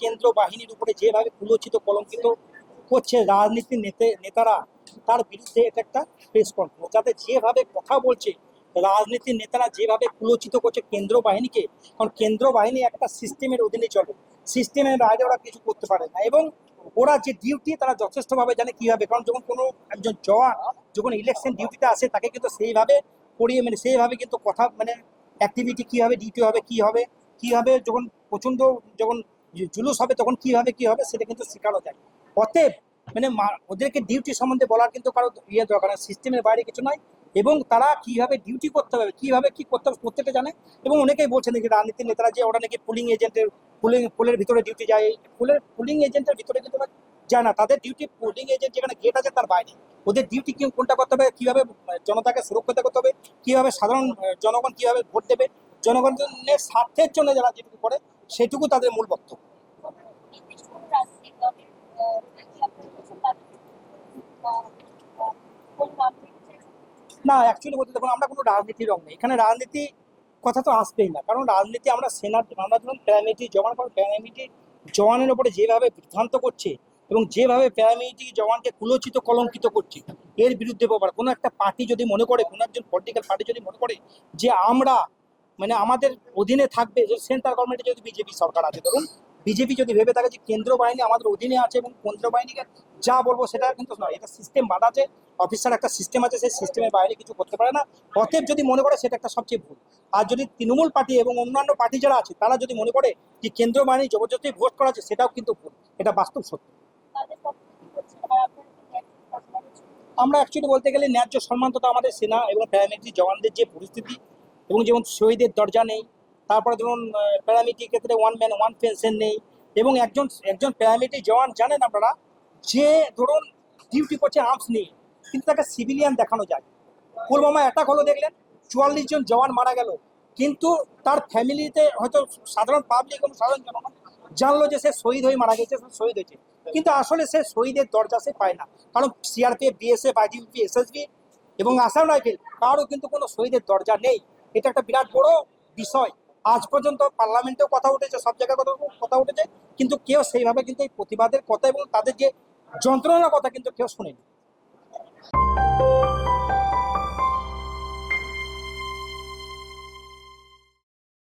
কেন্দ্র বাহিনীর উপরে যেভাবে কুলচিত কলঙ্কিত করছে রাজনীতির নেতারা, তার বিরুদ্ধে এটা একটা প্রেস কনফারেন্স, যাতে যেভাবে কথা বলছে রাজনীতির নেতারা, যেভাবে কুলচিত করছে কেন্দ্র বাহিনীকে। কারণ কেন্দ্র বাহিনী একটা সিস্টেমের অধীনে চলে, সিস্টেমের বাইরে ওরা কিছু করতে পারে না, এবং ওরা যে ডিউটি তারা যথেষ্টভাবে জানে কিভাবে। কারণ যখন কোনো একজন জওয়ান যখন ইলেকশন ডিউটিতে আসে, তাকে কিন্তু সেইভাবে পড়িয়ে সেইভাবে কিন্তু কথা অ্যাক্টিভিটি কীভাবে ডিউটি হবে, কীভাবে যখন প্রচণ্ড যখন জুলুস হবে তখন কীভাবে সেটা কিন্তু শেখানো যায়। অতএব ওদেরকে ডিউটি সম্বন্ধে বলার কিন্তু কারো দরকার নেই, সিস্টেমের বাইরে কিছু নয়। এবং তারা কিভাবে ডিউটি করতে হবে, কিভাবে কি করতে হবে প্রত্যেকটা জানে। এবং অনেকেই বলছেন যে রাজনীতির নেতারা যে ওরা নাকি পুলের ভিতরে ডিউটি যায়, পুলিং এজেন্টের ভিতরে কিন্তু যায় না, তাদের ডিউটি পুলিং এজেন্ট যেখানে গেট আছে তার বাইরে। ওদের ডিউটি কোনটা করতে হবে, কিভাবে জনতাকে সুরক্ষিত করতে হবে, কিভাবে সাধারণ জনগণ কিভাবে ভোট দেবে, জনগণের স্বার্থের জন্য যারা যেটুকু করে সেটুকু তাদের মূল বক্তব্য। না, অ্যাকচুয়ালি বলতে দেখুন, আমরা কোনো রাজনীতির রং নেই এখানে, রাজনীতি কথা তো আসবেই না। কারণ রাজনীতি আমরা আমরা ধরুন প্যারামিলিটারি জওয়ান, কারণ প্যারামিলিটারি জওয়ানের ওপরে যেভাবে বিভ্রান্ত করছে এবং যেভাবে প্যারামিলিটারি জওয়ানকে কুলচিত কলঙ্কিত করছে, এর বিরুদ্ধে কোনো একটা পার্টি যদি মনে করে, কোনো একজন পলিটিক্যাল পার্টি যদি মনে করে যে আমরা আমাদের অধীনে থাকবে, যে সেন্ট্রাল গভর্নমেন্টে যদি বিজেপি সরকার আছে, ধরুন বিজেপি যদি ভেবে থাকে যে কেন্দ্র বাহিনী আমাদের অধীনে আছে এবং কেন্দ্র বাহিনীকে যা বলবো সেটা কিন্তু নয়, এটা সিস্টেম বাধা আছে, অফিসার একটা সিস্টেম আছে, সেই সিস্টেমের বাইরে কিছু করতে পারে না। অতএব যদি মনে করে সেটা একটা সবচেয়ে ভুল। আর যদি তৃণমূল পার্টি এবং অন্যান্য পার্টি যারা আছে তারা যদি মনে করে যে কেন্দ্র বাহিনী জবরদস্তি ভোট করা আছে, সেটাও কিন্তু ভুল, এটা বাস্তব সত্য। আমরা অ্যাকচুয়ালি বলতে গেলে ন্যায্য সম্মান তো আমাদের সেনা এবং প্যারামিলিটারি জওয়ানদের যে পরিস্থিতি, এবং যেমন শহীদের দরজা নেই, তারপরে ধরুন প্যারামিলিটারি ক্ষেত্রে ওয়ান ম্যান ওয়ান পেনশন নেই, এবং একজন প্যারামিলিটারি জওয়ান জানেন আপনারা, যে ধরুন ডিউটি করছে আর্মস নিয়ে, কিন্তু তাকে সিভিলিয়ান দেখানো যায়। পুলওয়ামা অ্যাটাক হলো, দেখলেন 44 জন জওয়ান মারা গেল, কিন্তু তার ফ্যামিলিতে হয়তো সাধারণ পাবলিক এবং সাধারণ জনগণ জানলো যে সে শহীদ হয়ে মারা গেছে, শহীদ হয়েছে, কিন্তু আসলে সে শহীদের দরজা সে পায় না। কারণ সিআরপিএফ, বিএসএফ, আইটিবিপি, এসএসবি এবং আসাম রাইফেল কারও কিন্তু কোনো শহীদের দরজা নেই। এটা একটা বিরাট বড় বিষয়। আজ পর্যন্ত পার্লামেন্টেও কথা উঠেছে, সব জায়গায় কথা উঠেছে, কিন্তু কেউ সেইভাবে কিন্তু এই প্রতিবাদের কথা এবং তাদের যে যন্ত্রণার কথা কিন্তু কেউ শোনেনি।